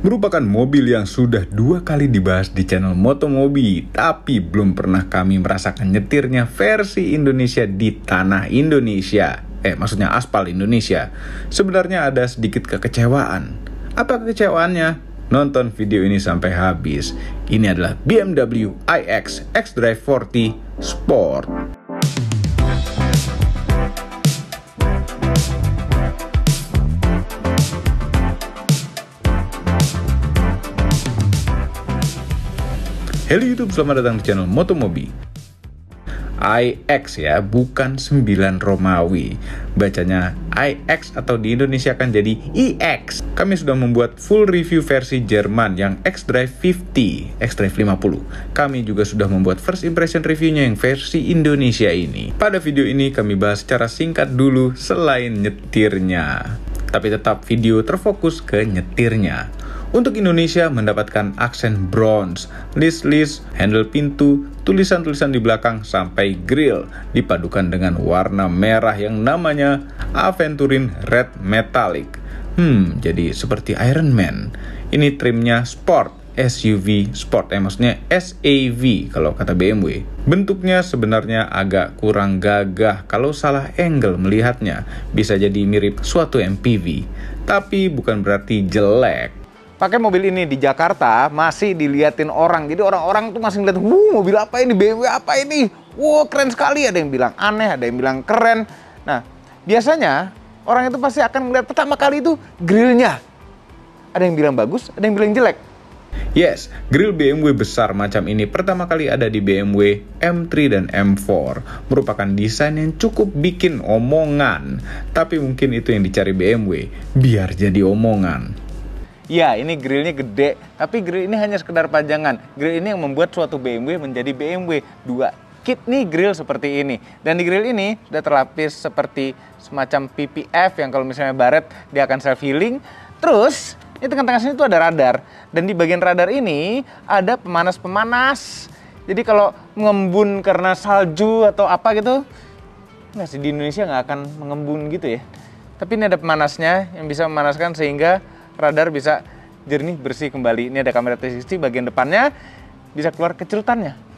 merupakan mobil yang sudah 2 kali dibahas di channel Motomobi, tapi belum pernah kami merasakan nyetirnya versi Indonesia di tanah Indonesia. Maksudnya aspal Indonesia. Sebenarnya ada sedikit kekecewaan. Apa kekecewaannya? Nonton video ini sampai habis. Ini adalah BMW iX xDrive 40 Sport. Halo YouTube, selamat datang di channel Motomobi. iX ya, bukan 9 Romawi. Bacanya iX atau di Indonesia akan jadi iX. Kami sudah membuat full review versi Jerman yang xDrive 50, xDrive 50. Kami juga sudah membuat first impression reviewnya yang versi Indonesia ini. Pada video ini kami bahas secara singkat dulu selain nyetirnya. Tapi tetap video terfokus ke nyetirnya. Untuk Indonesia mendapatkan aksen bronze, list, handle pintu, tulisan-tulisan di belakang sampai grill dipadukan dengan warna merah yang namanya Aventurin Red Metallic. Jadi seperti Iron Man. Ini trimnya sport, SUV sport, maksudnya SAV kalau kata BMW. Bentuknya sebenarnya agak kurang gagah kalau salah angle melihatnya. Bisa jadi mirip suatu MPV, tapi bukan berarti jelek. Pakai mobil ini di Jakarta masih diliatin orang. Jadi orang-orang tuh masih ngeliat, mobil apa ini, BMW apa ini? Keren sekali. Ada yang bilang aneh, ada yang bilang keren. Nah, biasanya orang itu pasti akan melihat pertama kali itu grillnya. Ada yang bilang bagus, ada yang bilang jelek. Yes, grill BMW besar macam ini pertama kali ada di BMW M3 dan M4. Merupakan desain yang cukup bikin omongan. Tapi mungkin itu yang dicari BMW, biar jadi omongan. Ya, ini grillnya gede, tapi grill ini hanya sekedar pajangan. Grill ini yang membuat suatu BMW menjadi BMW 2 kidney grill seperti ini. Dan di grill ini sudah terlapis seperti semacam PPF yang kalau misalnya baret dia akan self healing. Terus di tengah-tengah sini tuh ada radar, dan di bagian radar ini ada pemanas-pemanas. Jadi kalau mengembun karena salju atau apa gitu, nggak sih, di Indonesia nggak akan mengembun gitu ya. Tapi ini ada pemanasnya yang bisa memanaskan sehingga radar bisa jernih, bersih kembali. Ini ada kamera 360 bagian depannya, bisa keluar kecerutannya.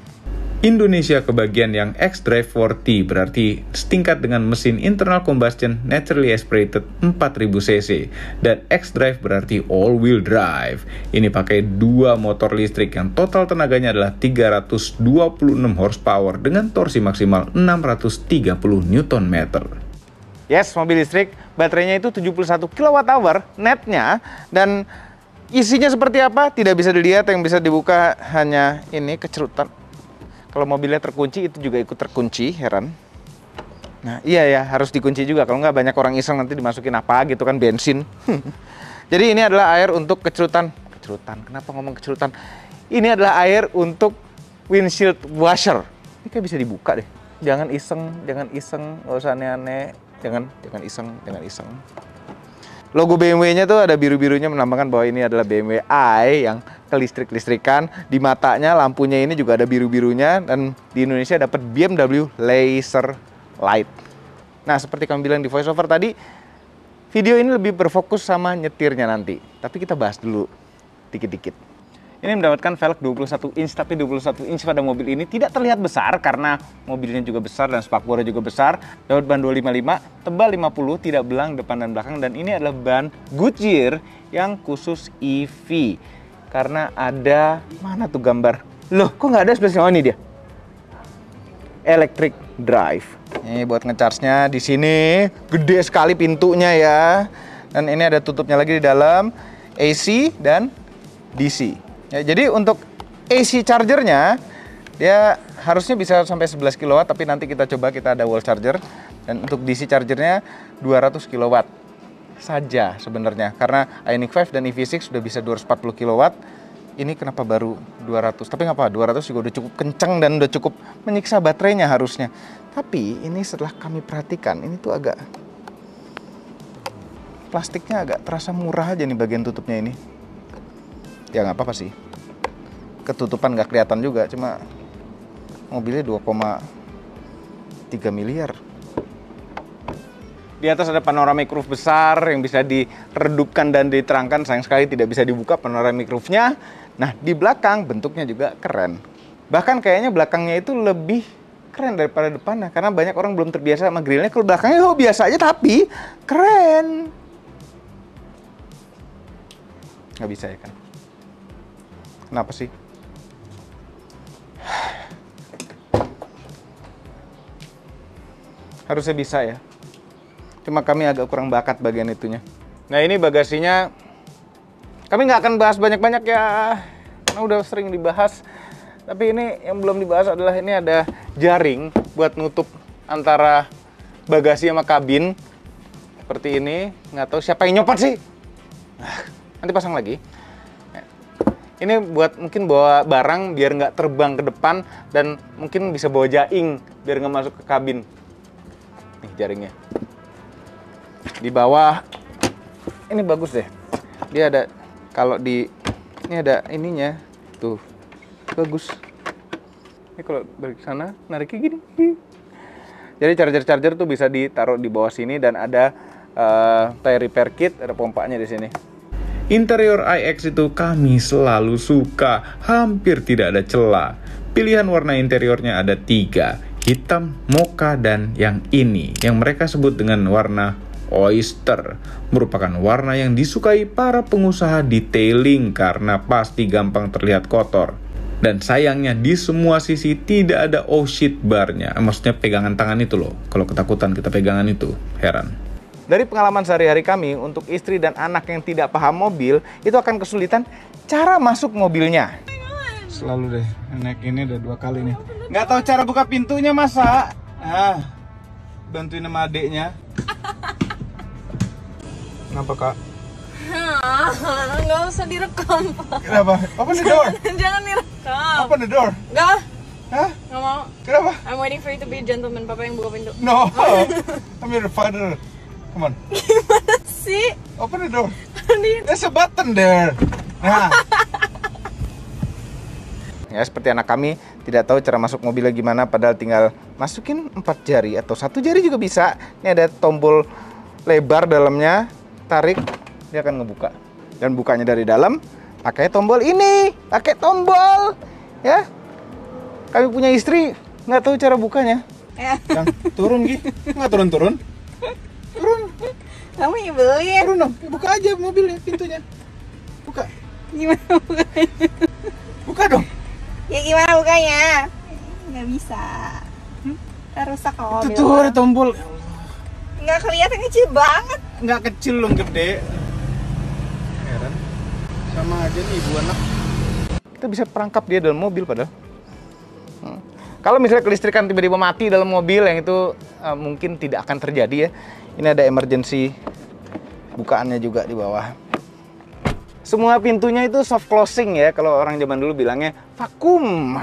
Indonesia kebagian yang xDrive 40 berarti setingkat dengan mesin internal combustion naturally aspirated 4000 cc, dan xDrive berarti all wheel drive. Ini pakai 2 motor listrik yang total tenaganya adalah 326 horsepower dengan torsi maksimal 630 Nm. Yes, mobil listrik, baterainya itu 71 kWh netnya, dan isinya seperti apa tidak bisa dilihat, yang bisa dibuka hanya ini kecerutan. Kalau mobilnya terkunci itu juga ikut terkunci, heran. Nah iya ya, harus dikunci juga, kalau nggak banyak orang iseng nanti dimasukin apa gitu kan, bensin. Jadi ini adalah air untuk kecerutan. Kenapa ngomong kecerutan? Ini adalah air untuk windshield washer. Ini kayak bisa dibuka deh. Jangan iseng, nggak usah aneh-aneh. Jangan iseng. Logo BMW-nya tuh ada biru-birunya melambangkan bahwa ini adalah BMW i yang kelistrik-listrikan. Di matanya, lampunya ini juga ada biru-birunya, dan di Indonesia dapat BMW Laser Light. Nah, seperti kami bilang di voiceover tadi, video ini lebih berfokus sama nyetirnya nanti. Tapi kita bahas dulu dikit-dikit. Ini mendapatkan velg 21 inch, tapi 21 inch pada mobil ini tidak terlihat besar karena mobilnya juga besar dan spakbornya juga besar. Dapat ban 255, tebal 50, tidak belang depan dan belakang, dan ini adalah ban Goodyear yang khusus EV. Karena ada, mana tuh gambar? Loh, kok nggak ada sebelah sini? Oh, ini dia. Electric drive. Ini buat ngecharge-nya di sini, gede sekali pintunya ya. Dan ini ada tutupnya lagi di dalam, AC dan DC. Ya, jadi untuk AC chargernya dia harusnya bisa sampai 11 kW, tapi nanti kita coba, kita ada wall charger. Dan untuk DC chargernya 200 kW saja sebenarnya, karena Ioniq 5 dan EV6 sudah bisa 240 kW. Ini kenapa baru 200? Tapi nggak apa, 200 juga udah cukup kencang dan udah cukup menyiksa baterainya harusnya. Tapi ini setelah kami perhatikan, ini tuh agak, plastiknya agak terasa murah aja nih bagian tutupnya ini. Ya nggak apa-apa sih, ketutupan nggak kelihatan juga, cuma mobilnya 2,3 miliar. Di atas ada panoramic roof besar yang bisa diredupkan dan diterangkan. Sayang sekali tidak bisa dibuka panoramic roof-nya. Nah, di belakang bentuknya juga keren. Bahkan kayaknya belakangnya itu lebih keren daripada depannya. Karena banyak orang belum terbiasa sama grillnya. Kalau belakangnya biasa aja tapi keren. Nggak bisa ya kan? Kenapa sih? Harusnya bisa ya. Cuma kami agak kurang bakat bagian itunya. Nah, ini bagasinya kami nggak akan bahas banyak-banyak ya, karena udah sering dibahas. Tapi ini yang belum dibahas adalah ini ada jaring buat nutup antara bagasi sama kabin. Seperti ini, nggak tahu siapa yang nyopot sih. Nanti pasang lagi. Ini buat mungkin bawa barang biar nggak terbang ke depan dan mungkin bisa bawa jaing biar nggak masuk ke kabin. Nih jaringnya. Di bawah ini bagus deh. Dia ada kalau di ini ada ininya tuh bagus. Ini kalau balik sana nariknya gini. Jadi charger tuh bisa ditaruh di bawah sini dan ada tire repair kit, ada pompanya di sini. Interior iX itu kami selalu suka, hampir tidak ada celah. Pilihan warna interiornya ada 3, hitam, mocha, dan yang ini, yang mereka sebut dengan warna oyster, merupakan warna yang disukai para pengusaha detailing karena pasti gampang terlihat kotor. Dan sayangnya di semua sisi tidak ada oh shit barnya, maksudnya pegangan tangan itu loh. Kalau ketakutan kita pegangan itu, heran. Dari pengalaman sehari-hari kami, untuk istri dan anak yang tidak paham mobil, itu akan kesulitan cara masuk mobilnya. Selalu deh, naik ini udah 2 kali nih. Nggak tahu cara buka pintunya masa? Bantuin sama adeknya. Kenapa, Kak? Nggak usah direkam, Pak. Kenapa? Open the door. Jangan direkam. Open the door. Nggak. Hah? Nggak mau. Kenapa? I'm waiting for you to be a gentleman. Papa yang buka pintu. No. I'm your father. Come on. Gimana sih? Open the door. There's a button there. Nah. Ya, seperti anak kami tidak tahu cara masuk mobilnya gimana, padahal tinggal masukin 4 jari atau 1 jari juga bisa. Ini ada tombol lebar dalamnya, tarik, dia akan ngebuka. Dan bukanya dari dalam pakai tombol ini, pakai tombol. Ya, kami punya istri nggak tahu cara bukanya. Yang turun gitu, nggak turun. Turun. Kamu nyebelin. Turun dong, buka aja mobilnya, pintunya. Buka. Gimana bukanya? Buka dong. Ya gimana bukanya? Nggak bisa. Rusak kok mobil. Itu tuh ada tombol. Nggak kelihatan, kecil banget. Nggak kecil dong, gede. Heran. Sama aja nih ibu anak. Kita bisa perangkap dia dalam mobil padahal. Kalau misalnya kelistrikan tiba-tiba mati dalam mobil, yang itu mungkin tidak akan terjadi ya. Ini ada emergency bukaannya juga di bawah. Semua pintunya itu soft closing ya, kalau orang zaman dulu bilangnya vakum.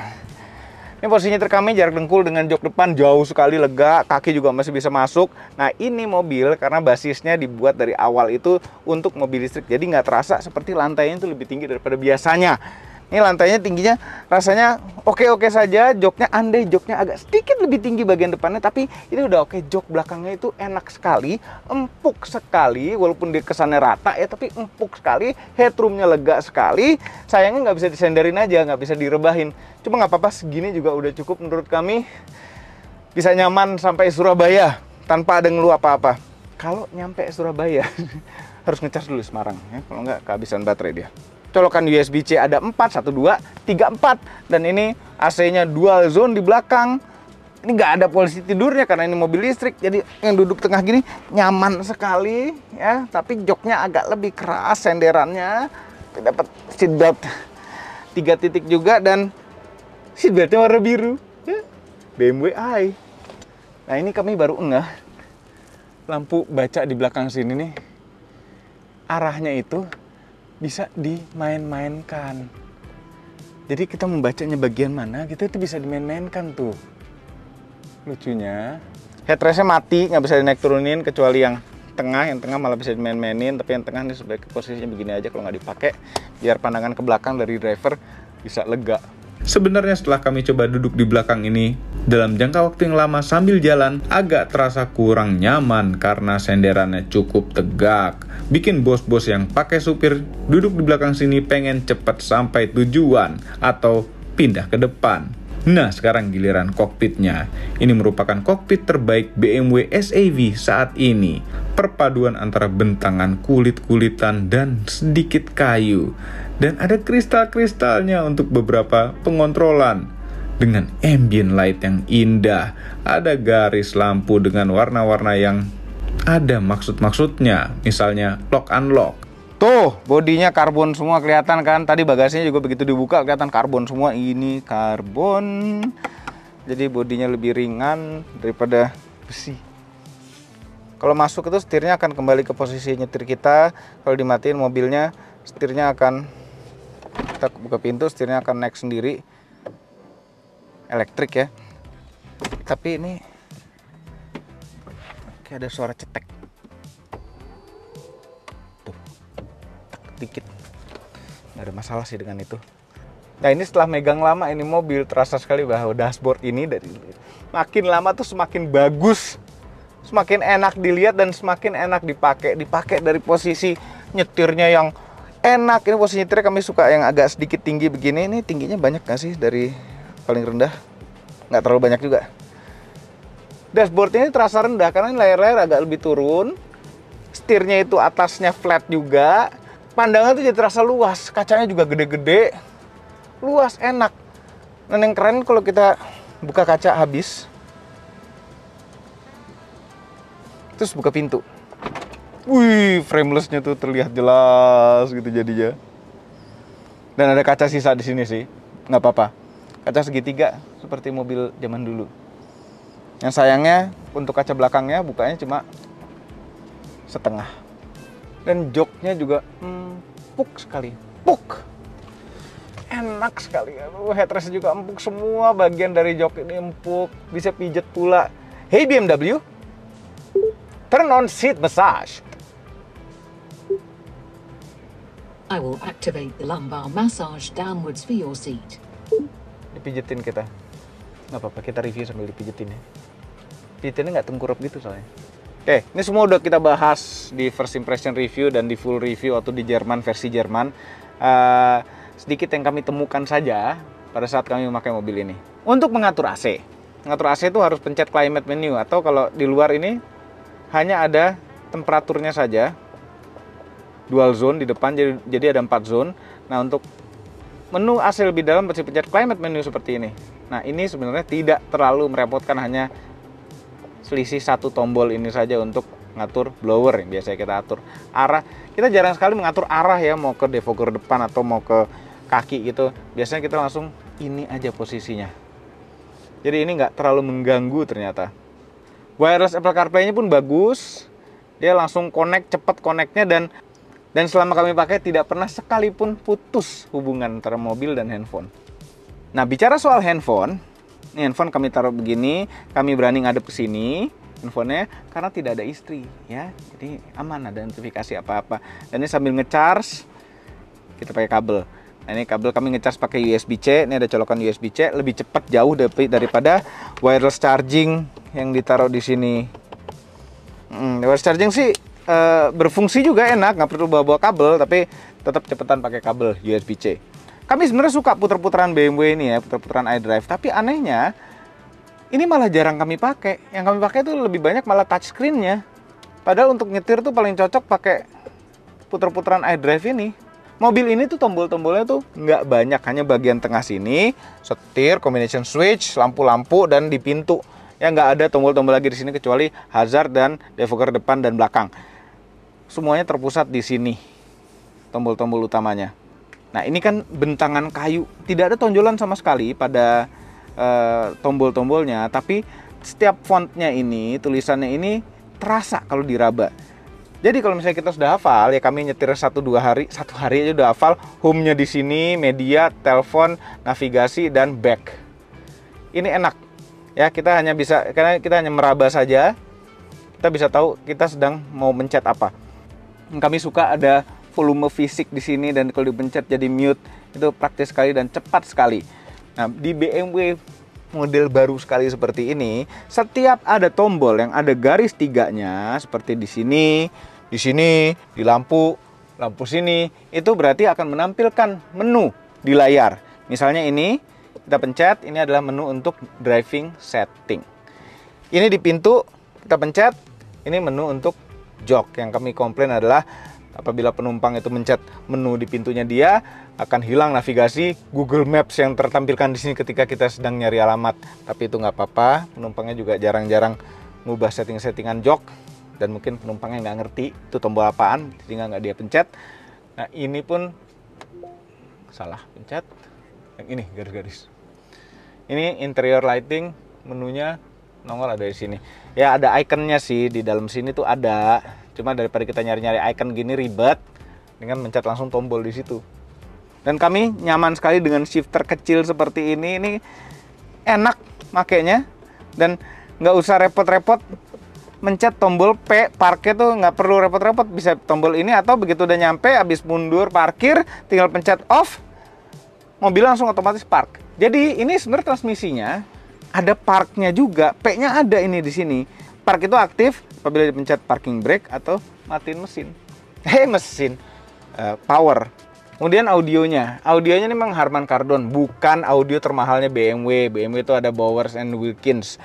Ini posisinya terkamnya jarak dengkul dengan jok depan jauh sekali, lega, kaki juga masih bisa masuk. Nah, ini mobil karena basisnya dibuat dari awal itu untuk mobil listrik, jadi nggak terasa seperti lantainya itu lebih tinggi daripada biasanya. Ini lantainya tingginya rasanya oke-oke saja, joknya andai joknya agak sedikit lebih tinggi bagian depannya, tapi ini udah oke. Jok belakangnya itu enak sekali, empuk sekali, walaupun dia kesannya rata ya, tapi empuk sekali, headroomnya lega sekali. Sayangnya nggak bisa disenderin aja, nggak bisa direbahin. Cuma nggak apa-apa, segini juga udah cukup menurut kami. Bisa nyaman sampai Surabaya tanpa ada ngeluh apa-apa. Kalau nyampe Surabaya harus ngecas dulu Semarang ya, kalau nggak kehabisan baterai dia. Colokan USB-C ada 4, 1, 2, 3, 4. Dan ini AC-nya dual zone di belakang. Ini nggak ada posisi tidurnya karena ini mobil listrik. Jadi yang duduk tengah gini nyaman sekali ya. Tapi joknya agak lebih keras senderannya. Dapat seatbelt 3 titik juga dan seatbeltnya warna biru. Ya. BMW i. Nah, ini kami baru ngeh. Lampu baca di belakang sini nih. Arahnya itu bisa dimain-mainkan. Jadi kita membacanya bagian mana, kita itu bisa dimain-mainkan tuh. Lucunya, headrestnya mati, nggak bisa dinaik turunin kecuali yang tengah malah bisa dimain-mainin. Tapi yang tengah nih sebagai posisinya begini aja kalau nggak dipakai, biar pandangan ke belakang dari driver bisa lega. Sebenarnya setelah kami coba duduk di belakang ini, dalam jangka waktu yang lama sambil jalan, agak terasa kurang nyaman karena senderannya cukup tegak. Bikin bos-bos yang pakai supir duduk di belakang sini pengen cepat sampai tujuan atau pindah ke depan. Nah, sekarang giliran kokpitnya. Ini merupakan kokpit terbaik BMW SAV saat ini. Perpaduan antara bentangan kulit-kulitan dan sedikit kayu. Dan ada kristal-kristalnya untuk beberapa pengontrolan. Dengan ambient light yang indah, ada garis lampu dengan warna-warna yang ada maksud-maksudnya, misalnya lock unlock. Tuh, bodinya karbon semua kelihatan kan. Tadi bagasinya juga begitu dibuka kelihatan karbon semua. Ini karbon. Jadi bodinya lebih ringan daripada besi. Kalau masuk itu setirnya akan kembali ke posisi nyetir kita. Kalau dimatiin mobilnya, setirnya akan, kita buka pintu, setirnya akan naik sendiri. Elektrik ya. Tapi ini kayak ada suara cetek. Tuh, dikit. Nggak ada masalah sih dengan itu. Nah, ini setelah megang lama ini mobil, terasa sekali bahwa dashboard ini dari makin lama tuh semakin bagus, semakin enak dilihat dan semakin enak dipakai. Dipakai dari posisi nyetirnya yang enak. Ini posisi nyetirnya kami suka yang agak sedikit tinggi begini. Ini tingginya banyak nggak sih dari paling rendah? Nggak terlalu banyak juga. Dashboard ini terasa rendah karena layar-layar agak lebih turun. Setirnya itu atasnya flat juga. Pandangan tuh jadi terasa luas. Kacanya juga gede-gede. Luas, enak. Dan yang keren kalau kita buka kaca habis, terus buka pintu. Wih, frameless-nya tuh terlihat jelas gitu jadinya. Dan ada kaca sisa di sini sih. Nggak apa-apa. Kaca segitiga seperti mobil zaman dulu. Yang sayangnya untuk kaca belakangnya bukanya cuma setengah. Dan joknya juga empuk sekali. Empuk. Enak sekali. Headrest juga empuk, semua bagian dari jok ini empuk. Bisa pijet pula. Hey BMW, turn on seat massage. I will activate the lumbar massage downwards for your seat. Dipijetin kita. Nggak apa-apa, kita review sambil dipijetin ya. Pijetinnya nggak tengkurap gitu soalnya. Oke, ini semua udah kita bahas di first impression review dan di full review waktu di Jerman, versi Jerman. Sedikit yang kami temukan saja pada saat kami memakai mobil ini. Untuk mengatur AC. Mengatur AC itu harus pencet climate menu, atau kalau di luar ini hanya ada temperaturnya saja. Dual zone di depan, jadi ada 4 zone. Nah, untuk menu AC lebih dalam mesti pencet climate menu seperti ini. Nah, ini sebenarnya tidak terlalu merepotkan, hanya selisih satu tombol ini saja untuk ngatur blower yang biasa kita atur. Arah, kita jarang sekali mengatur arah ya, mau ke defogger depan atau mau ke kaki gitu. Biasanya kita langsung ini aja posisinya. Jadi ini nggak terlalu mengganggu ternyata. Wireless Apple CarPlay-nya pun bagus. Dia langsung connect, cepat connect-nya, dan selama kami pakai tidak pernah sekalipun putus hubungan antara mobil dan handphone. Nah, bicara soal handphone, ini handphone kami taruh begini, kami berani ngadep ke sini handphonenya karena tidak ada istri ya. Jadi aman, ada notifikasi apa-apa. Dan ini sambil ngecharge kita pakai kabel. Nah, ini kabel kami ngecas pakai USB-C. Ini ada colokan USB-C, lebih cepat jauh daripada wireless charging yang ditaruh di sini. Wireless charging sih berfungsi juga enak, nggak perlu bawa-bawa kabel, tapi tetap cepetan pakai kabel USB-C. Kami sebenarnya suka puter-puteran BMW ini ya, puter-puteran iDrive. Tapi anehnya, ini malah jarang kami pakai. Yang kami pakai itu lebih banyak malah touchscreen-nya. Padahal untuk nyetir tuh paling cocok pakai puter-puteran iDrive ini. Mobil ini tuh tombol-tombolnya tuh nggak banyak, hanya bagian tengah sini, setir, combination switch, lampu-lampu, dan di pintu. Ya nggak ada tombol-tombol lagi di sini kecuali hazard dan defogger depan dan belakang. Semuanya terpusat di sini, tombol-tombol utamanya. Nah, ini kan bentangan kayu, tidak ada tonjolan sama sekali pada tombol-tombolnya, tapi setiap fontnya ini, tulisannya ini terasa kalau diraba. Jadi kalau misalnya kita sudah hafal, ya kami nyetir 1-2 hari, 1 hari aja udah hafal home-nya di sini, media, telepon, navigasi, dan back. Ini enak. Ya, kita hanya bisa, karena kita hanya meraba saja, kita bisa tahu kita sedang mau mencet apa. Kami suka ada volume fisik di sini, dan kalau dipencet jadi mute, itu praktis sekali dan cepat sekali. Nah, di BMW model baru sekali seperti ini, setiap ada tombol yang ada garis tiganya, seperti di sini, di lampu sini, itu berarti akan menampilkan menu di layar. Misalnya ini, kita pencet, ini adalah menu untuk driving setting. Ini di pintu, kita pencet, ini menu untuk jok. Yang kami komplain adalah apabila penumpang itu mencet menu di pintunya dia, akan hilang navigasi Google Maps yang tertampilkan di sini ketika kita sedang nyari alamat. Tapi itu nggak apa-apa, penumpangnya juga jarang-jarang ngubah setting-settingan jok, dan mungkin penumpangnya nggak ngerti itu tombol apaan, sehingga nggak dia pencet. Nah ini pun salah pencet, yang ini garis-garis. Ini interior lighting, menunya nongol ada di sini. Ya ada ikonnya sih di dalam sini tuh ada. Cuma daripada kita nyari-nyari icon gini ribet, dengan mencet langsung tombol di situ. Dan kami nyaman sekali dengan shifter kecil seperti ini. Ini enak makainya dan nggak usah repot-repot mencet tombol P parkir tuh, nggak perlu repot-repot, bisa tombol ini atau begitu udah nyampe habis mundur parkir tinggal pencet off, mobil langsung otomatis park. Jadi ini sebenarnya transmisinya ada parknya juga, P-nya ada ini di sini. Park itu aktif apabila dipencet parking brake atau matiin mesin. Power. Kemudian audionya ini memang Harman Kardon, bukan audio termahalnya BMW. BMW itu ada Bowers and Wilkins.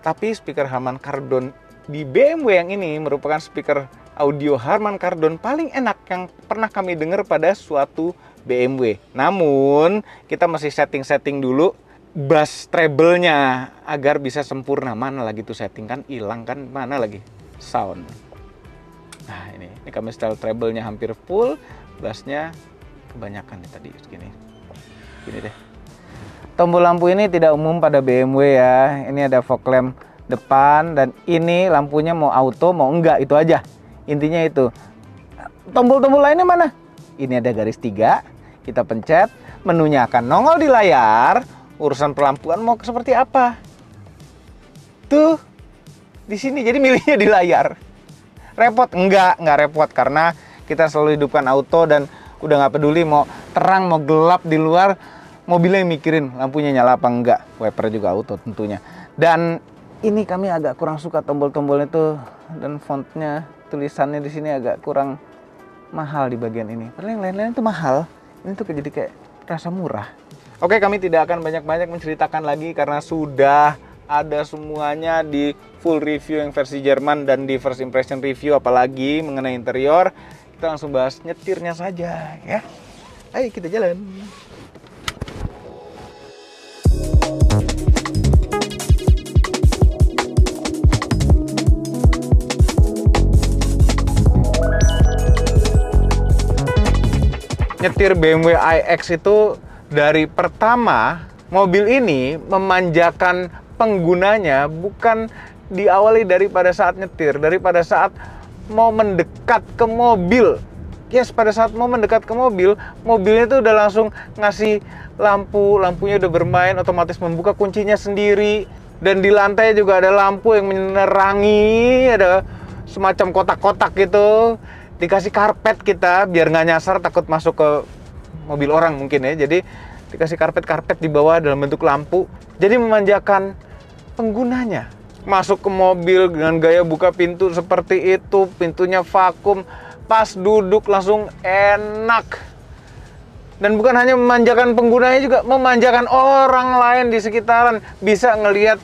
Tapi speaker Harman Kardon di BMW yang ini merupakan speaker audio Harman Kardon paling enak yang pernah kami dengar pada suatu BMW. Namun kita masih setting dulu bass treble-nya agar bisa sempurna. Mana lagi tuh setting, kan hilang kan, mana lagi sound. Nah ini kami setel treble-nya hampir full, bassnya kebanyakan nih tadi segini. Gini deh. Tombol lampu ini tidak umum pada BMW ya. Ini ada fog lamp depan dan ini lampunya mau auto mau enggak, itu aja. Intinya itu. Tombol-tombol lainnya mana? Ini ada garis 3, kita pencet, menunya akan nongol di layar. Urusan pelampuan mau seperti apa? Tuh di sini, jadi milihnya di layar. Repot? Enggak repot karena kita selalu hidupkan auto dan udah nggak peduli mau terang mau gelap di luar, mobilnya yang mikirin lampunya nyala apa enggak. Wiper juga auto tentunya. Dan ini kami agak kurang suka tombol-tombolnya tuh, dan fontnya, tulisannya di sini agak kurang mahal di bagian ini. Padahal yang lain-lain itu mahal. Ini tuh jadi kayak rasa murah. Oke, kami tidak akan banyak-banyak menceritakan lagi karena sudah ada semuanya di full review yang versi Jerman dan di first impression review, apalagi mengenai interior. Kita langsung bahas nyetirnya saja ya. Ayo kita jalan. Nyetir BMW iX itu dari pertama mobil ini memanjakan penggunanya, bukan diawali daripada saat nyetir, daripada saat mau mendekat ke mobil. Yes, pada saat mau mendekat ke mobil, mobilnya itu udah langsung ngasih lampunya udah bermain, otomatis membuka kuncinya sendiri. Dan di lantai juga ada lampu yang menerangi, ada semacam kotak-kotak gitu. Dikasih karpet kita, biar nggak nyasar takut masuk ke mobil orang mungkin ya. Jadi dikasih karpet di bawah dalam bentuk lampu. Jadi memanjakan penggunanya. Masuk ke mobil dengan gaya buka pintu seperti itu, pintunya vakum, pas duduk langsung enak. Dan bukan hanya memanjakan penggunanya, juga memanjakan orang lain di sekitaran. Bisa ngelihat,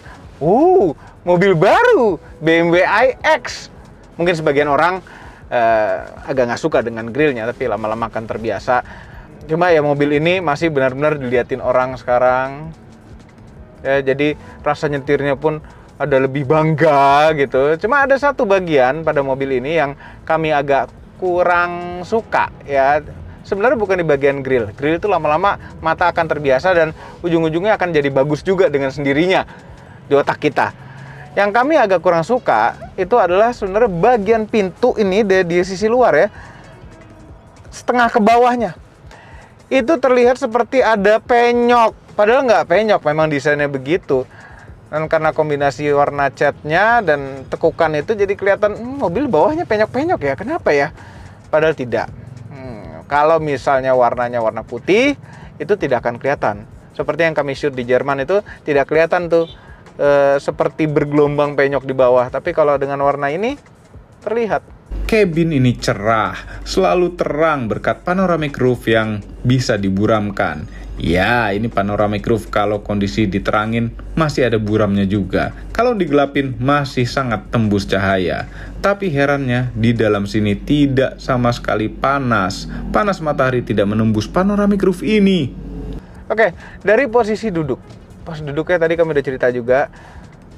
mobil baru BMW iX. Mungkin sebagian orang agak nggak suka dengan grillnya, tapi lama-lama akan terbiasa. Cuma ya mobil ini masih benar-benar diliatin orang sekarang. Ya, jadi rasa nyetirnya pun ada lebih bangga gitu. Cuma ada satu bagian pada mobil ini yang kami agak kurang suka ya. Sebenarnya bukan di bagian grill. Grill itu lama-lama mata akan terbiasa dan ujung-ujungnya akan jadi bagus juga dengan sendirinya di otak kita. Yang kami agak kurang suka itu adalah sebenarnya bagian pintu ini di sisi luar ya. Setengah ke bawahnya. Itu terlihat seperti ada penyok. Padahal nggak penyok, memang desainnya begitu. Dan karena kombinasi warna catnya dan tekukan itu jadi kelihatan mobil bawahnya penyok-penyok ya. Kenapa ya? Padahal tidak. Kalau misalnya warnanya warna putih, itu tidak akan kelihatan Seperti yang kami shoot di Jerman itu tidak kelihatan tuh seperti bergelombang penyok di bawah. Tapi kalau dengan warna ini terlihat. Kabin ini cerah, selalu terang berkat panoramic roof yang bisa diburamkan. Ya, ini panoramic roof kalau kondisi diterangin masih ada buramnya juga. Kalau digelapin masih sangat tembus cahaya. Tapi herannya di dalam sini tidak sama sekali panas. Panas matahari tidak menembus panoramic roof ini. Oke, dari posisi duduk. Pas duduknya tadi kami udah cerita juga,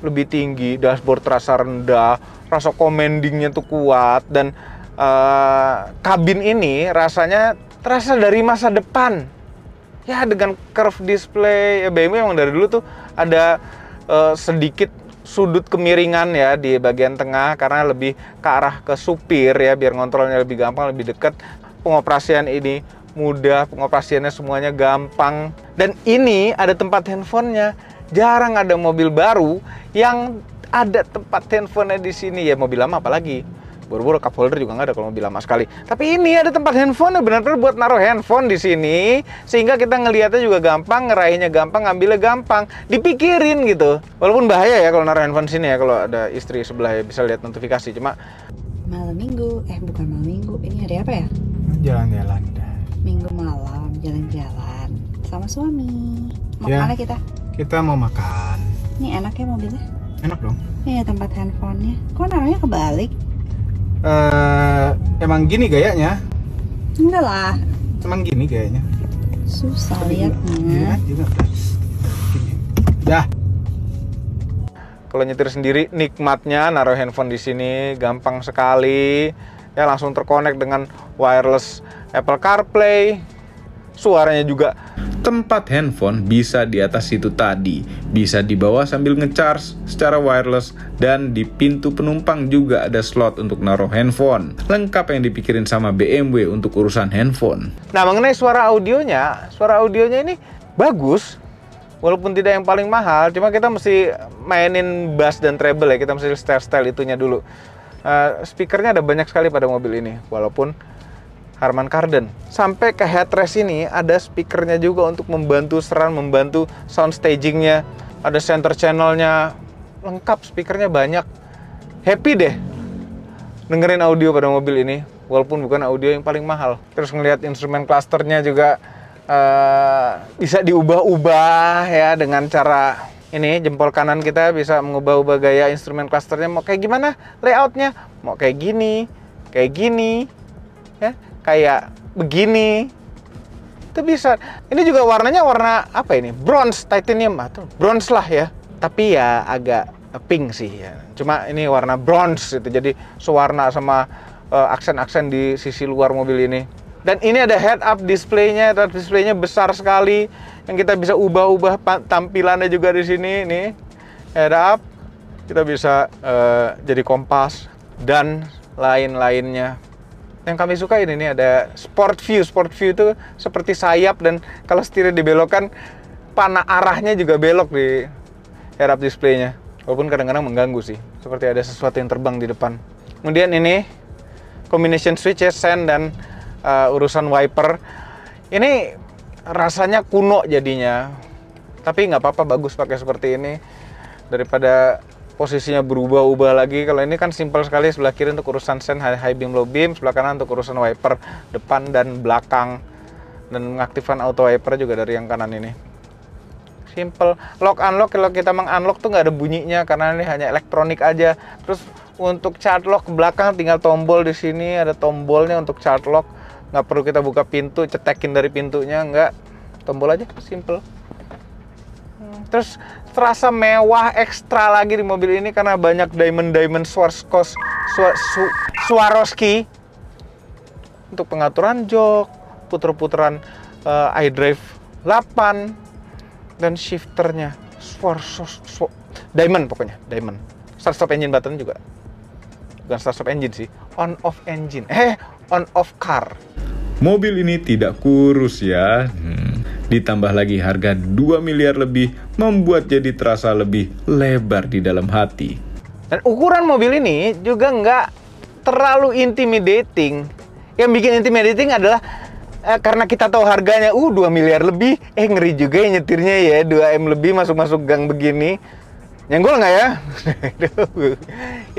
lebih tinggi, dashboard terasa rendah, rasa commandingnya tuh kuat, dan kabin ini rasanya terasa dari masa depan. Ya, dengan curve display, BMW emang dari dulu tuh ada sedikit sudut kemiringan ya di bagian tengah karena lebih ke arah ke supir ya, biar ngontrolnya lebih gampang, lebih dekat. Pengoperasian ini mudah, pengoperasiannya semuanya gampang, dan ini ada tempat handphonenya. Jarang ada mobil baru yang ada tempat handphonenya di sini, ya mobil lama apalagi. Buru-buru cup holder juga nggak ada kalau mobil lama sekali. Tapi ini ada tempat handphone, benar-benar buat naruh handphone di sini, sehingga kita ngelihatnya juga gampang, ngeraihnya gampang, ngambilnya gampang, dipikirin gitu. Walaupun bahaya ya kalau naruh handphone sini ya, kalau ada istri sebelah ya bisa lihat notifikasi. Cuma Malam minggu, bukan malam minggu, ini hari apa ya? jalan-jalan. Minggu malam, jalan-jalan sama suami. Mau Ya. kemana kita? Kita mau makan. Ini enaknya mobilnya. Enak dong. Iya, tempat handphonenya. Kok naruhnya kebalik? Emang gini gayanya? Enggak lah, Emang gini gayanya? susah liatnya. Juga. Dah. Kalau nyetir sendiri nikmatnya naruh handphone di sini gampang sekali. Ya langsung terkonek dengan wireless Apple CarPlay. Suaranya juga Tempat handphone bisa di atas situ tadi, bisa dibawa sambil ngecharge secara wireless, dan di pintu penumpang juga ada slot untuk naruh handphone. Lengkap yang dipikirin sama BMW untuk urusan handphone. Nah, mengenai suara audionya ini bagus. Walaupun tidak yang paling mahal, cuma kita mesti mainin bass dan treble ya, kita mesti style itunya dulu. Speakernya ada banyak sekali pada mobil ini, walaupun Harman Kardon. Sampai ke headrest ini ada speakernya juga untuk membantu surround, membantu sound stagingnya. Ada center channelnya, lengkap, speakernya banyak. Happy deh dengerin audio pada mobil ini, walaupun bukan audio yang paling mahal. Terus ngelihat instrumen clusternya juga bisa diubah-ubah ya, dengan cara ini jempol kanan kita bisa mengubah-ubah gaya instrumen clusternya. Mau kayak gimana layoutnya? Mau kayak gini ya, kayak begini, itu bisa. Ini juga warnanya warna apa ini? Bronze, titanium atau bronze lah ya. Tapi ya agak pink sih ya. Cuma ini warna bronze gitu. Jadi sewarna sama aksen-aksen di sisi luar mobil ini. Dan ini ada head-up display-nya. Head-up display-nya besar sekali yang kita bisa ubah-ubah tampilannya juga di sini. Nih, head-up. Kita bisa jadi kompas dan lain-lainnya. Yang kami suka ini ada sport view. Sport view itu seperti sayap, dan kalau setir dibelokkan, panah arahnya juga belok di head-up display-nya. Walaupun kadang-kadang mengganggu sih, seperti ada sesuatu yang terbang di depan. Kemudian ini combination switch ya, sen dan urusan wiper. Ini rasanya kuno jadinya, tapi nggak apa-apa, bagus pakai seperti ini daripada posisinya berubah-ubah lagi. Kalau ini kan simpel sekali, sebelah kiri untuk urusan sen high beam low beam, sebelah kanan untuk urusan wiper depan dan belakang, dan mengaktifkan auto wiper juga dari yang kanan ini. Simple. Lock unlock, kalau kita meng-unlock tuh nggak ada bunyinya karena ini hanya elektronik aja. Terus untuk child lock ke belakang tinggal tombol di sini, ada tombolnya untuk child lock. Nggak perlu kita buka pintu, cetekin dari pintunya, nggak. Tombol aja, simple. Terus terasa mewah ekstra lagi di mobil ini karena banyak diamond Swarovski untuk pengaturan jok, puter-puteran iDrive 8, dan shifternya diamond, pokoknya diamond. Start stop engine button juga, bukan start stop engine sih, on off engine, on off car. Mobil ini tidak kurus ya. Ditambah lagi harga 2 miliar lebih membuat jadi terasa lebih lebar di dalam hati. Dan ukuran mobil ini juga nggak terlalu intimidating. Yang bikin intimidating adalah karena kita tahu harganya 2 miliar lebih, ngeri juga ya nyetirnya ya, 2M lebih masuk-masuk gang begini. Nyenggol nggak ya?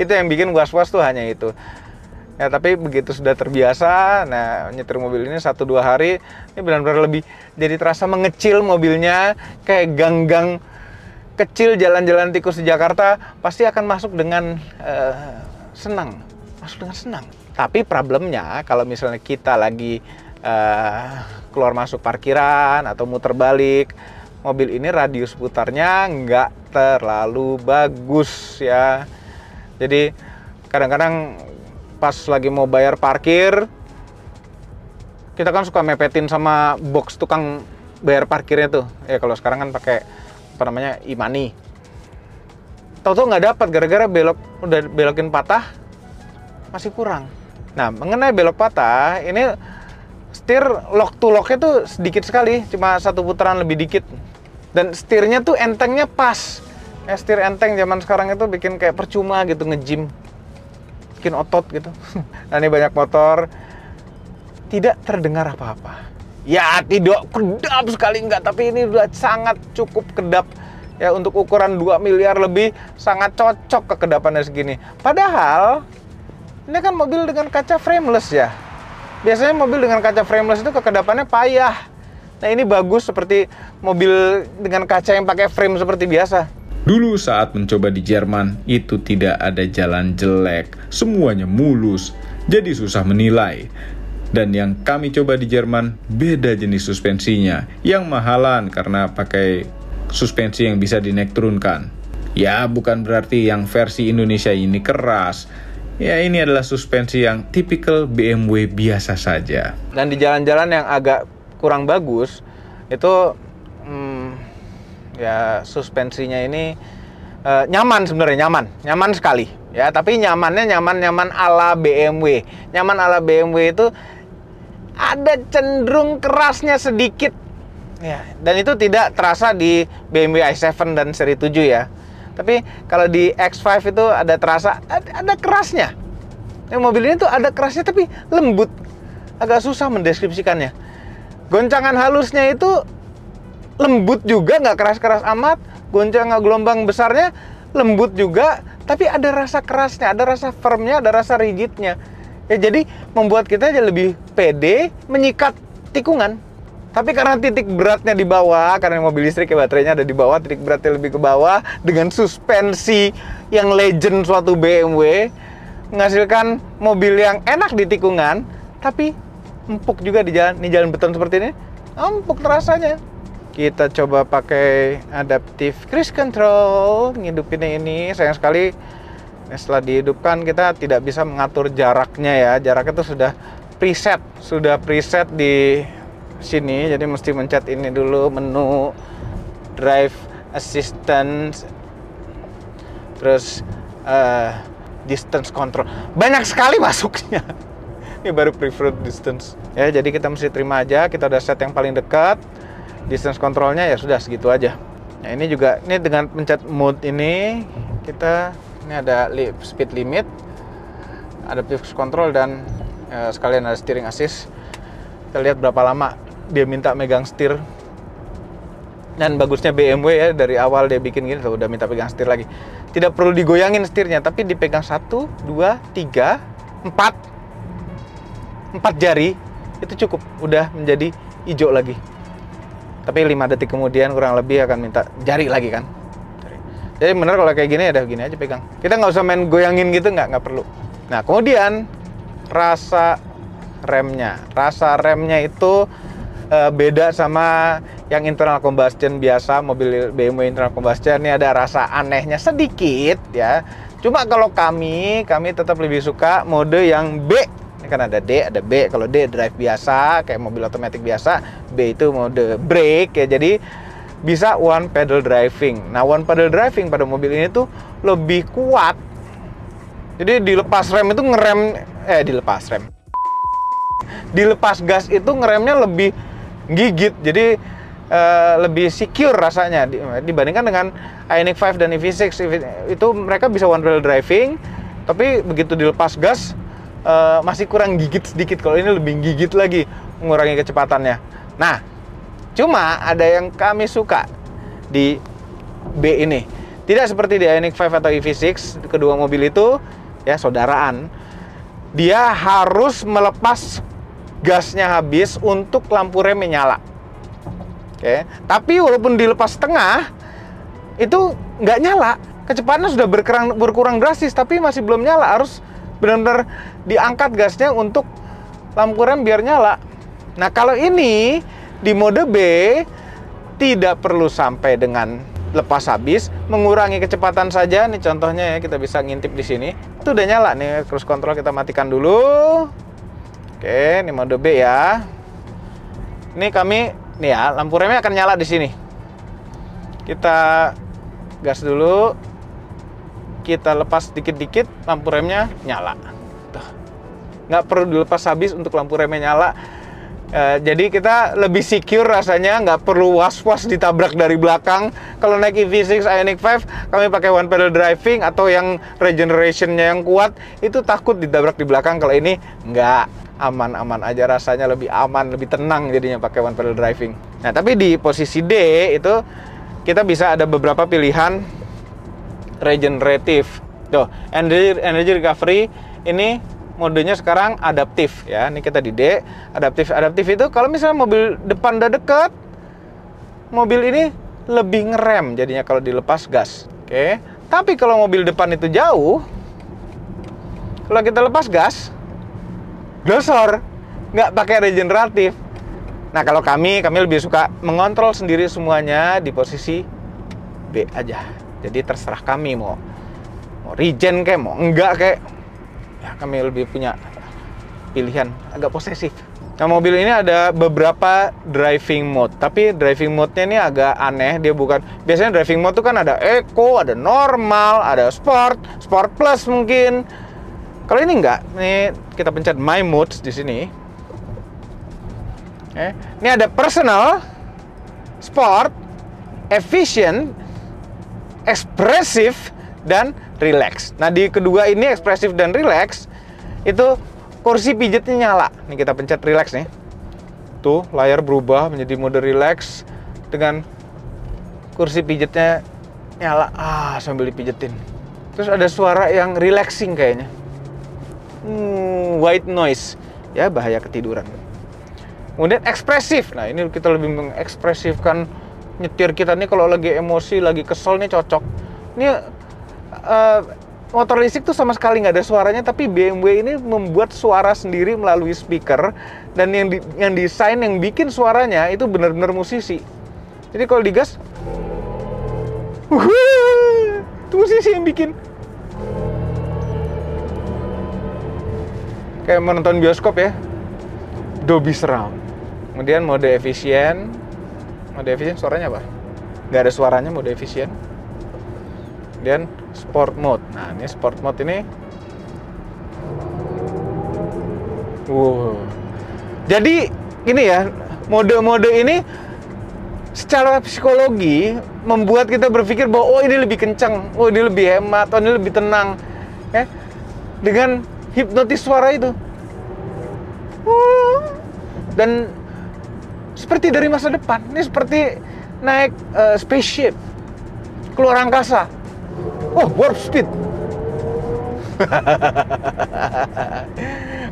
Itu yang bikin was-was tuh hanya itu. Ya, tapi begitu sudah terbiasa, nah nyetir mobil ini 1-2 hari, ini benar-benar lebih jadi terasa mengecil mobilnya, kayak gang-gang kecil jalan-jalan tikus di Jakarta, pasti akan masuk dengan senang. Masuk dengan senang. Tapi problemnya kalau misalnya kita lagi keluar masuk parkiran atau muter balik, mobil ini radius putarnya nggak terlalu bagus ya. Jadi kadang-kadang pas lagi mau bayar parkir, kita kan suka mepetin sama box tukang bayar parkirnya tuh. Ya kalau sekarang kan pakai apa namanya e-money. Tahu-tahu nggak dapat gara-gara udah belokin patah masih kurang. Nah mengenai belok patah ini setir lock to locknya tuh sedikit sekali, cuma 1 putaran lebih dikit. Dan setirnya tuh entengnya pas. Ya, setir enteng zaman sekarang itu bikin kayak percuma gitu nge-gym. Bikin otot gitu. Nah ini banyak motor tidak terdengar apa-apa. Ya tidak kedap sekali enggak, tapi ini udah sangat cukup kedap. Ya untuk ukuran 2 miliar lebih sangat cocok kekedapannya segini. Padahal ini kan mobil dengan kaca frameless ya. Biasanya mobil dengan kaca frameless itu kekedapannya payah. Nah ini bagus seperti mobil dengan kaca yang pakai frame seperti biasa. Dulu saat mencoba di Jerman, itu tidak ada jalan jelek, semuanya mulus, jadi susah menilai. Dan yang kami coba di Jerman, beda jenis suspensinya, yang mahalan karena pakai suspensi yang bisa dinaik turunkan. Ya, bukan berarti yang versi Indonesia ini keras. Ya, ini adalah suspensi yang tipikal BMW biasa saja. Dan di jalan-jalan yang agak kurang bagus, itu ya suspensinya ini nyaman sebenarnya, nyaman sekali ya, tapi nyaman ala BMW. Nyaman ala BMW itu ada cenderung kerasnya sedikit ya, dan itu tidak terasa di BMW i7 dan seri 7 ya. Tapi kalau di X5 itu ada terasa ada kerasnya. Yang mobil ini tuh ada kerasnya tapi lembut, agak susah mendeskripsikannya. Goncangan halusnya itu lembut juga, nggak keras-keras amat. Goncangan gelombang besarnya lembut juga, tapi ada rasa kerasnya, ada rasa firmnya, ada rasa rigidnya. Ya jadi membuat kita aja lebih pede menyikat tikungan. Tapi karena titik beratnya di bawah, karena mobil listrik ya baterainya ada di bawah, titik beratnya lebih ke bawah, dengan suspensi yang legend suatu BMW, menghasilkan mobil yang enak di tikungan, tapi empuk juga di jalan beton seperti ini. Empuk terasanya. Kita coba pakai adaptive cruise control, ngidupinnya ini. Sayang sekali setelah dihidupkan kita tidak bisa mengatur jaraknya ya. Jaraknya itu sudah preset di sini, jadi mesti mencet ini dulu, menu drive assistance, terus distance control. Banyak sekali masuknya. Ini baru preferred distance ya, jadi kita mesti terima aja. Kita udah set yang paling dekat, distance controlnya ya sudah segitu aja. Nah ini juga, ini dengan pencet mode ini ini ada speed limit, adaptive cruise control, dan sekalian ada steering assist. Kita lihat berapa lama dia minta megang setir. Dan bagusnya BMW ya, dari awal dia bikin gini tuh udah minta pegang setir lagi. Tidak perlu digoyangin setirnya, tapi dipegang 1, 2, 3, 4 jari itu cukup, udah menjadi hijau lagi. Tapi 5 detik kemudian kurang lebih akan minta jari lagi kan. Jadi bener kalau kayak gini ya udah gini aja pegang. Kita nggak usah main goyangin gitu, nggak perlu. Nah kemudian rasa remnya itu beda sama yang internal combustion biasa. Mobil BMW internal combustion ini ada rasa anehnya sedikit ya. Cuma kalau kami tetap lebih suka mode yang B. Ini kan ada D, ada B. Kalau D drive biasa kayak mobil otomatis biasa, B itu mode brake ya. Jadi bisa one pedal driving. Nah one pedal driving pada mobil ini tuh lebih kuat. Jadi dilepas gas itu ngeremnya lebih gigit, jadi lebih secure rasanya dibandingkan dengan Ioniq 5 dan EV6. Itu mereka bisa one wheel driving, tapi begitu dilepas gas masih kurang gigit sedikit. Kalau ini lebih gigit lagi, mengurangi kecepatannya. Nah, cuma ada yang kami suka di B ini. Tidak seperti di Ioniq 5 atau EV6, kedua mobil itu ya saudaraan. Dia harus melepas gasnya habis untuk lampu remnya nyala. Oke, tapi walaupun dilepas setengah, itu nggak nyala. Kecepatannya sudah berkurang drastis, tapi masih belum nyala. Harus benar-benar diangkat gasnya untuk lampu rem biar nyala. Nah, kalau ini di mode B tidak perlu sampai dengan lepas habis, mengurangi kecepatan saja. Nih contohnya ya, kita bisa ngintip di sini. Itu udah nyala nih, cruise control kita matikan dulu. Oke, ini mode B ya. Ini kami nih ya, lampu remnya akan nyala di sini. Kita gas dulu. Kita lepas dikit-dikit, lampu remnya nyala. Tuh. Nggak perlu dilepas habis untuk lampu remnya nyala. Jadi kita lebih secure rasanya, nggak perlu was-was ditabrak dari belakang. Kalau naik EV6 Ioniq 5, kami pakai one pedal driving atau yang regenerationnya yang kuat, itu takut ditabrak di belakang. Kalau ini nggak, aman-aman aja rasanya, lebih aman, lebih tenang jadinya pakai one pedal driving. Nah, tapi di posisi D itu kita bisa ada beberapa pilihan regeneratif. Tuh, energy recovery ini modenya sekarang adaptif ya. Ini kita di D, adaptif. Adaptif itu kalau misalnya mobil depan udah deket, mobil ini lebih ngerem jadinya kalau dilepas gas. Oke. Tapi kalau mobil depan itu jauh, kalau kita lepas gas, glosor, nggak pakai regeneratif. Nah, kalau kami lebih suka mengontrol sendiri semuanya di posisi B aja. Jadi terserah kami mau regen kayak mau enggak kayak. Ya, kami lebih punya pilihan agak posesif. Nah, mobil ini ada beberapa driving mode, tapi driving mode-nya ini agak aneh. Dia bukan, biasanya driving mode itu kan ada eco, ada normal, ada sport, sport plus mungkin. Kalau ini enggak. Ini kita pencet my modes di sini. Ini ada personal, sport, efficient, expressive, dan relax. Nah, di kedua ini ekspresif dan relax itu kursi pijatnya nyala. Nih kita pencet relax nih. Tuh, layar berubah menjadi mode relax dengan kursi pijatnya nyala. Sambil dipijetin. Terus ada suara yang relaxing kayaknya. White noise. Ya, bahaya ketiduran. Kemudian ekspresif. Nah, ini kita lebih mengekspresifkan nyetir kita nih kalau lagi emosi, lagi kesel nih cocok. Ini motor listrik tuh sama sekali nggak ada suaranya, tapi BMW ini membuat suara sendiri melalui speaker, dan yang desain, yang bikin suaranya itu benar-benar musisi. Jadi kalau digas, itu musisi yang bikin. Kayak menonton bioskop ya, Dolby Surround. Kemudian mode efisien. Mode efisien suaranya apa? Nggak ada suaranya mode efisien. Kemudian sport mode. Nah, ini sport mode ini. Jadi ini ya, mode-mode ini secara psikologi membuat kita berpikir bahwa oh ini lebih kencang, oh ini lebih hemat, oh ini lebih tenang. Ya. Dengan hipnotis suara itu. Dan seperti dari masa depan. Ini seperti naik spaceship, keluar angkasa. Warp speed.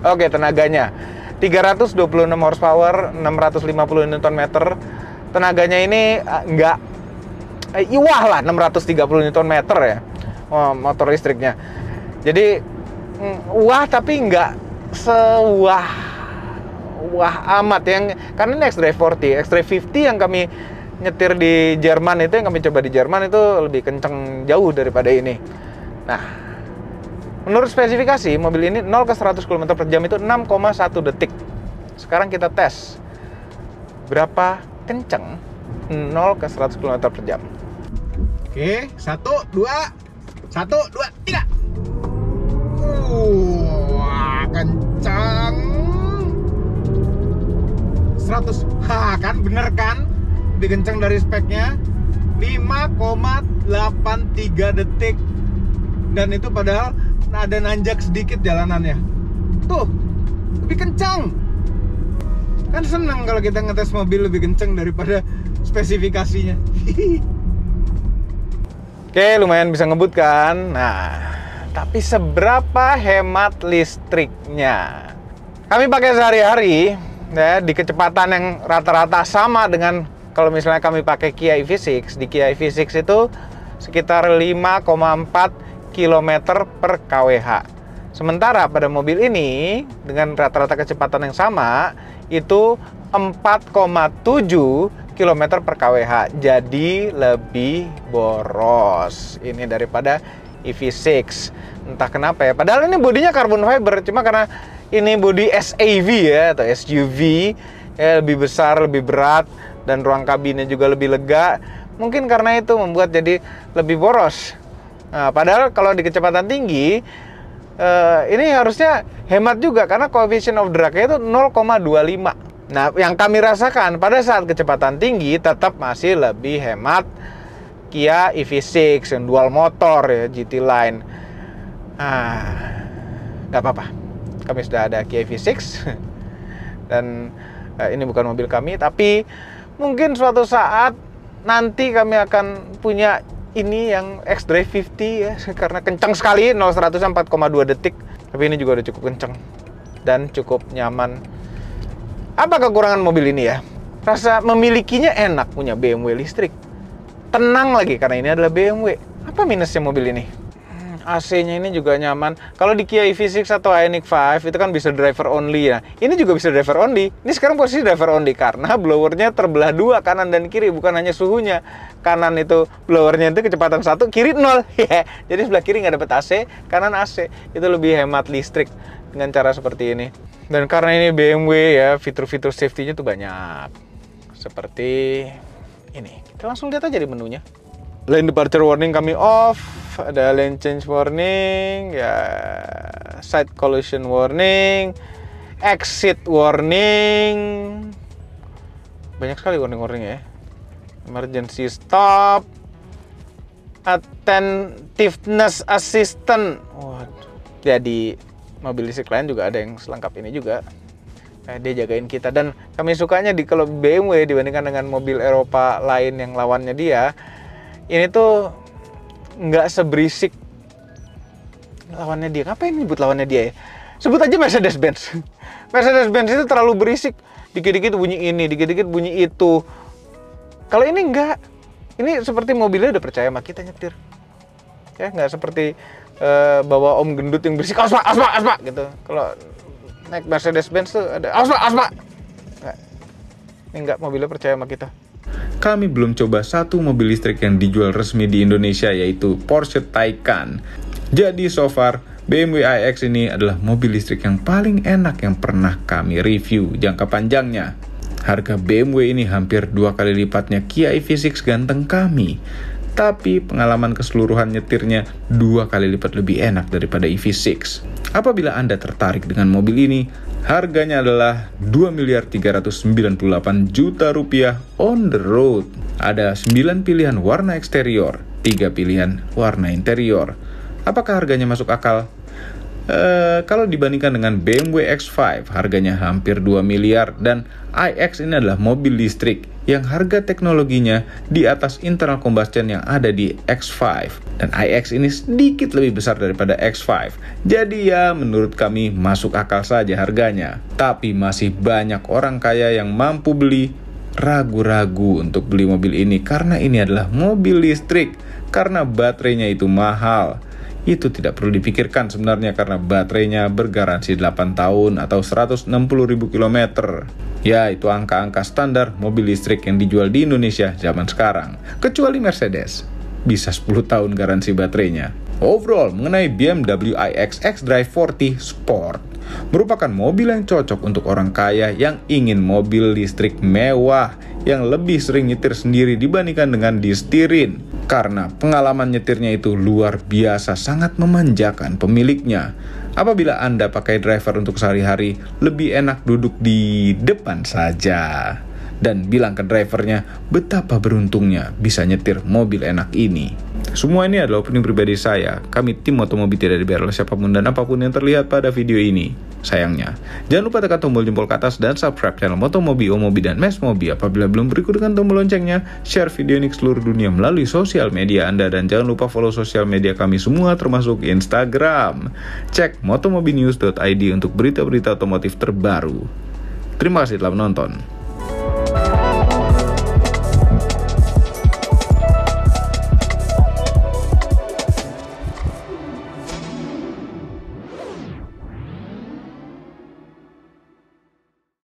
Oke, tenaganya 326 horsepower, 650 Nm. Tenaganya ini nggak iwah lah, 630 Nm ya. Motor listriknya. Jadi wah, tapi nggak sewah amat yang karena ini X-Drive 40, X-Drive 50 yang kami nyetir di Jerman itu, yang kami coba di Jerman itu lebih kenceng jauh daripada ini. Nah, menurut spesifikasi mobil ini 0 ke 100 km per jam itu 6,1 detik. Sekarang kita tes berapa kenceng 0 ke 100 km per jam. Oke, 1, 2, 3. Kencang 100. Kan bener kan? Lebih kencang dari speknya. 5,83 detik. Dan itu padahal ada nanjak sedikit jalanannya. Tuh, lebih kencang. Kan seneng kalau kita ngetes mobil lebih kenceng daripada spesifikasinya. Oke, lumayan bisa ngebut kan? Nah, tapi seberapa hemat listriknya? Kami pakai sehari-hari ya, di kecepatan yang rata-rata sama dengan kalau misalnya kami pakai Kia EV6. Di Kia EV6 itu sekitar 5,4 km per kWh. Sementara pada mobil ini dengan rata-rata kecepatan yang sama itu 4,7 km per kWh. Jadi lebih boros ini daripada EV6. Entah kenapa ya. Padahal ini bodinya carbon fiber, cuma karena ini bodi SAV ya atau SUV ya, lebih besar, lebih berat, dan ruang kabinnya juga lebih lega. Mungkin karena itu membuat jadi lebih boros. Nah, padahal kalau di kecepatan tinggi ini harusnya hemat juga karena coefficient of drag-nya itu 0,25. Nah, yang kami rasakan pada saat kecepatan tinggi tetap masih lebih hemat Kia EV6 yang dual motor ya, GT Line. Nggak apa-apa. Kami sudah ada Kia EV6 dan ini bukan mobil kami, tapi mungkin suatu saat nanti kami akan punya ini yang xDrive 50 ya, karena kencang sekali, 0-100 4,2 detik. Tapi ini juga udah cukup kencang dan cukup nyaman. Apa kekurangan mobil ini ya? Rasa memilikinya enak, punya BMW listrik. Tenang lagi karena ini adalah BMW. Apa minusnya mobil ini? AC-nya ini juga nyaman. Kalau di Kia EV6 atau Ioniq 5 itu kan bisa driver only ya. Ini juga bisa driver only. Ini sekarang posisi driver only karena blowernya terbelah dua, kanan dan kiri, bukan hanya suhunya. Kanan itu blowernya itu kecepatan 1, kiri 0. Jadi sebelah kiri nggak dapat AC, kanan AC. Itu lebih hemat listrik dengan cara seperti ini. Dan karena ini BMW ya, fitur-fitur safety-nya tuh banyak. Seperti ini. Kita langsung lihat aja di menunya. Lane departure warning kami off, ada lane change warning, ya, side collision warning, exit warning, banyak sekali warning-warning ya. Emergency stop, attentiveness assistant. Waduh. Ya di mobil listrik lain juga ada yang selengkap ini juga. Dia jagain kita, dan kami sukanya kalau BMW dibandingkan dengan mobil Eropa lain yang lawannya dia. Ini tuh nggak seberisik lawannya dia. Ngapain nyebut lawannya dia ya? Sebut aja Mercedes-Benz. Mercedes-Benz itu terlalu berisik. Dikit-dikit bunyi ini, dikit-dikit bunyi itu. Kalau ini enggak. Ini seperti mobilnya udah percaya sama kita nyetir. Ya, nggak seperti bawa om gendut yang berisik, asma gitu. Kalau naik Mercedes-Benz tuh ada asma. Nggak. Ini enggak, mobilnya percaya sama kita. Kami belum coba satu mobil listrik yang dijual resmi di Indonesia, yaitu Porsche Taycan. Jadi so far, BMW iX ini adalah mobil listrik yang paling enak yang pernah kami review jangka panjangnya. Harga BMW ini hampir 2 kali lipatnya Kia EV6 ganteng kami. Tapi pengalaman keseluruhan nyetirnya 2 kali lipat lebih enak daripada EV6. Apabila Anda tertarik dengan mobil ini, harganya adalah Rp2.398.000.000 on the road. Ada 9 pilihan warna eksterior, 3 pilihan warna interior. Apakah harganya masuk akal? Kalau dibandingkan dengan BMW X5, harganya hampir 2 miliar, dan iX ini adalah mobil listrik yang harga teknologinya di atas internal combustion yang ada di X5. Dan iX ini sedikit lebih besar daripada X5. Jadi ya menurut kami masuk akal saja harganya. Tapi masih banyak orang kaya yang mampu beli ragu-ragu untuk beli mobil ini karena ini adalah mobil listrik, karena baterainya itu mahal. Itu tidak perlu dipikirkan sebenarnya karena baterainya bergaransi 8 tahun atau 160.000 km. Ya, itu angka-angka standar mobil listrik yang dijual di Indonesia zaman sekarang. Kecuali Mercedes, bisa 10 tahun garansi baterainya. Overall, mengenai BMW iX xDrive 40 Sport, merupakan mobil yang cocok untuk orang kaya yang ingin mobil listrik mewah yang lebih sering nyetir sendiri dibandingkan dengan disetirin. Karena pengalaman nyetirnya itu luar biasa, sangat memanjakan pemiliknya. Apabila Anda pakai driver untuk sehari-hari, lebih enak duduk di depan saja. Dan bilang ke drivernya betapa beruntungnya bisa nyetir mobil enak ini. Semua ini adalah opini pribadi saya. Kami tim Otomobil tidak dibayar oleh siapapun dan apapun yang terlihat pada video ini. sayangnya. Jangan lupa tekan tombol jempol ke atas dan subscribe channel Motomobi, Omobi, dan Mesmobi apabila belum berikut dengan tombol loncengnya. Share video ini ke seluruh dunia melalui sosial media Anda, dan jangan lupa follow sosial media kami semua termasuk Instagram. Cek motomobinews.id untuk berita-berita otomotif terbaru. Terima kasih telah menonton.